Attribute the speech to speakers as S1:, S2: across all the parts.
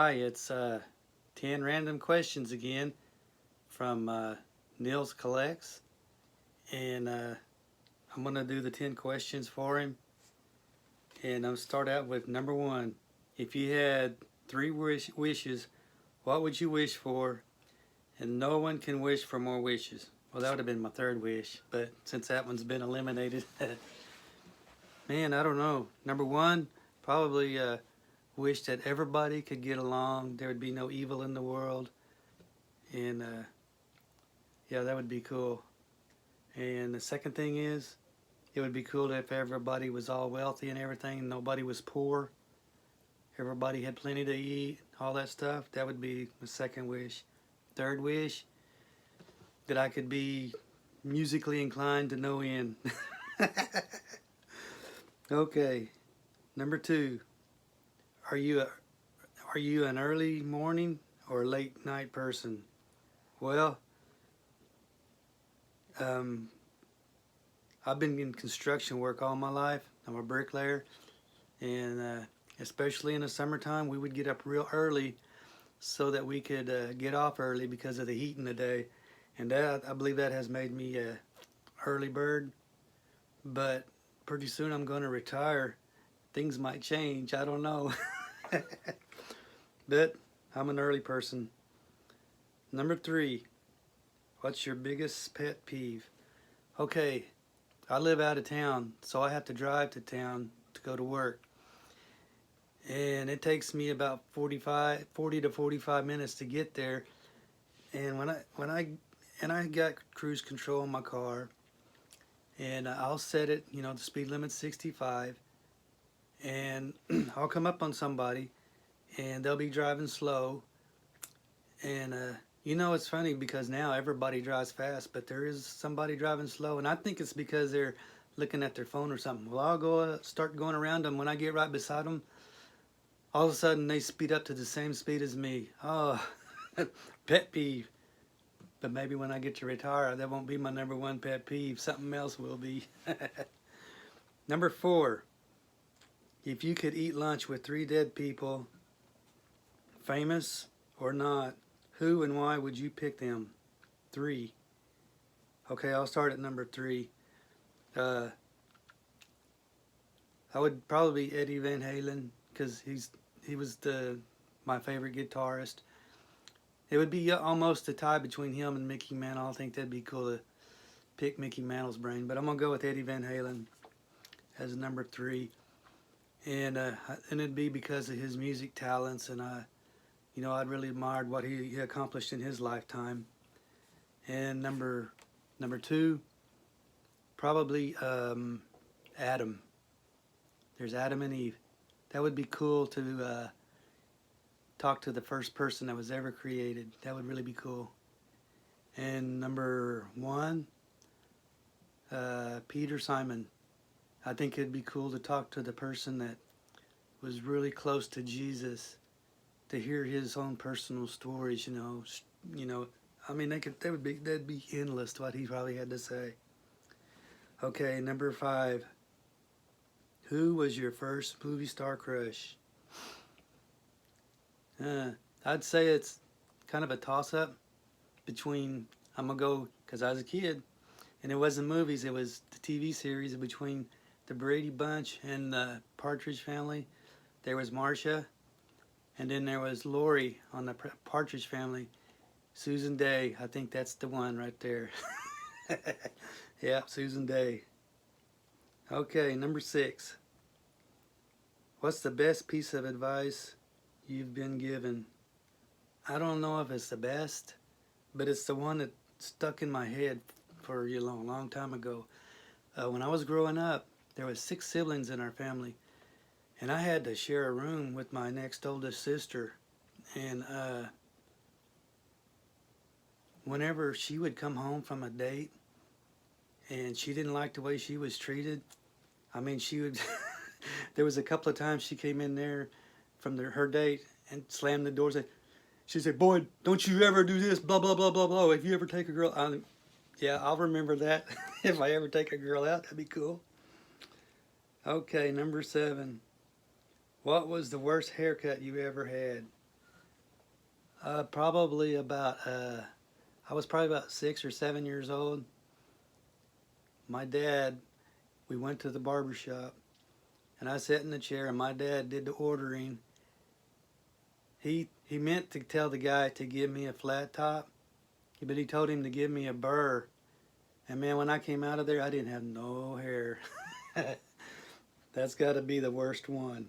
S1: Hi, it's 10 random questions again from Nils Collects. And I'm going to do the 10 questions for him. And I'll start out with number one. If you had three wishes, what would you wish for? And no one can wish for more wishes. Well, that would have been my third wish, but since that one's been eliminated, man, I don't know. Number one, probably wish that everybody could get along. There would be no evil in the world. And yeah, that would be cool. And the second thing is, it would be cool if everybody was all wealthy and everything. Nobody was poor. Everybody had plenty to eat, all that stuff. That would be the second wish. Third wish, that I could be musically inclined to no end. Okay, number two. Are you an early morning or late night person? Well, I've been in construction work all my life. I'm a bricklayer, and especially in the summertime, we would get up real early so that we could get off early because of the heat in the day. And that, I believe that has made me a early bird. But pretty soon I'm going to retire. Things might change. I don't know. But I'm an early person. Number three, what's your biggest pet peeve? Okay, I live out of town, so I have to drive to town to go to work. And it takes me about 40 to 45 minutes to get there. And I got cruise control in my car, and I'll set it, the speed limit's 65, and I'll come up on somebody, and they'll be driving slow, and it's funny because now everybody drives fast, but there is somebody driving slow, and I think it's because they're looking at their phone or something. Well, I'll go start going around them. When I get right beside them, all of a sudden they speed up to the same speed as me. Oh, pet peeve. But maybe when I get to retire, that won't be my number one pet peeve. Something else will be. Number four, if you could eat lunch with three dead people, famous or not, who and why would you pick them? Three. Okay, I'll start at number three. I would probably be Eddie Van Halen because he was my favorite guitarist. It would be almost a tie between him and Mickey Mantle. I think that'd be cool to pick Mickey Mantle's brain, but I'm gonna go with Eddie Van Halen as number three, and it'd be because of his music talents, and I'd really admired what he accomplished in his lifetime. And number two, probably Adam. There's Adam and Eve. That would be cool to talk to the first person that was ever created. That would really be cool. And number one, Peter Simon. I think it'd be cool to talk to the person that was really close to Jesus, to hear his own personal stories. I mean, that'd be endless what he probably had to say. Okay, number five. Who was your first movie star crush? I'd say it's kind of a toss-up between, I'm going to go, because I was a kid, and it wasn't movies, it was the TV series between the Brady Bunch and the Partridge Family. There was Marcia, and then there was Lori on the Partridge Family. Susan Day, I think that's the one right there. Yeah, Susan Day. Okay, number six. What's the best piece of advice you've been given? I don't know if it's the best, but it's the one that stuck in my head for a long time ago. When I was growing up, there was 6 siblings in our family, and I had to share a room with my next oldest sister. And whenever she would come home from a date and she didn't like the way she was treated, I mean, she would there was a couple of times she came in there from her date and slammed the doors. She said, "Boy, don't you ever do this, blah, blah, blah, blah, blah. If you ever take a girl," yeah, I'll remember that. If I ever take a girl out, that'd be cool. Okay, number 7. What was the worst haircut you ever had? Probably about, I was probably about 6 or 7 years old. My dad, we went to the barber shop, and I sat in the chair, and my dad did the ordering. He meant to tell the guy to give me a flat top, but he told him to give me a burr. And man, when I came out of there, I didn't have no hair. That's got to be the worst one.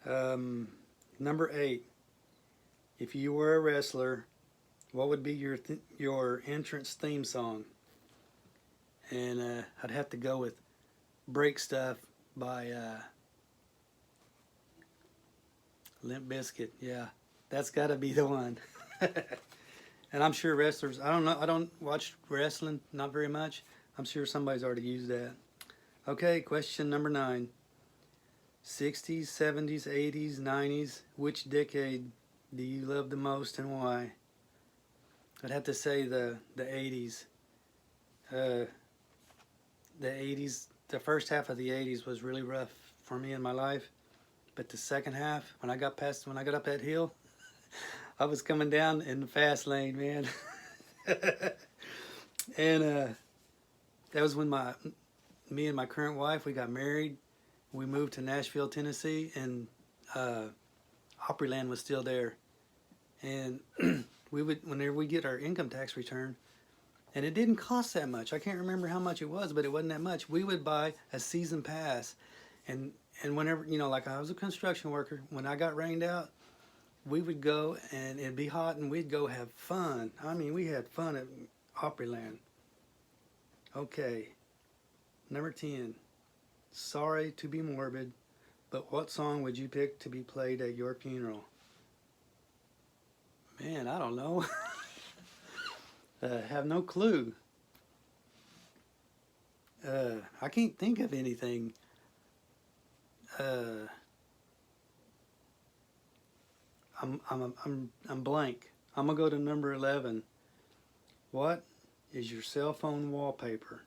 S1: Number 8. If you were a wrestler, what would be your entrance theme song? And I'd have to go with Break Stuff by Limp Bizkit. Yeah, that's got to be the one. And I'm sure wrestlers, I don't know, I don't watch wrestling, not very much. I'm sure somebody's already used that. Okay, question number 9. 60s, 70s, 80s, 90s, which decade do you love the most and why? I'd have to say the 80s. The 80s, the first half of the 80s was really rough for me in my life. But the second half, when I got up that hill, I was coming down in the fast lane, man. And that was when me and my current wife, we got married. We moved to Nashville, Tennessee, and Opryland was still there. And we would, whenever we get our income tax return, and it didn't cost that much. I can't remember how much it was, but it wasn't that much. We would buy a season pass, and whenever, like I was a construction worker, when I got rained out, we would go, and it'd be hot, and we'd go have fun. I mean, we had fun at Opryland. Okay, number 10. Sorry to be morbid, but what song would you pick to be played at your funeral? Man, I don't know. Have no clue. I can't think of anything. I'm blank. I'm gonna go to number 11. What is your cell phone wallpaper?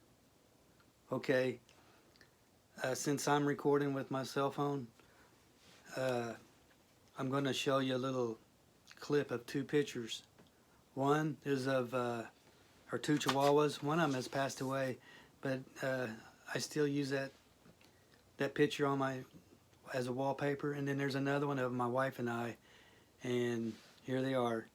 S1: Okay. Since I'm recording with my cell phone, I'm going to show you a little clip of 2 pictures. One is of our 2 chihuahuas. One of them has passed away, but I still use that picture on as a wallpaper. And then there's another one of my wife and I, and here they are.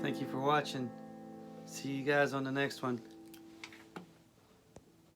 S1: Thank you for watching. See you guys on the next one.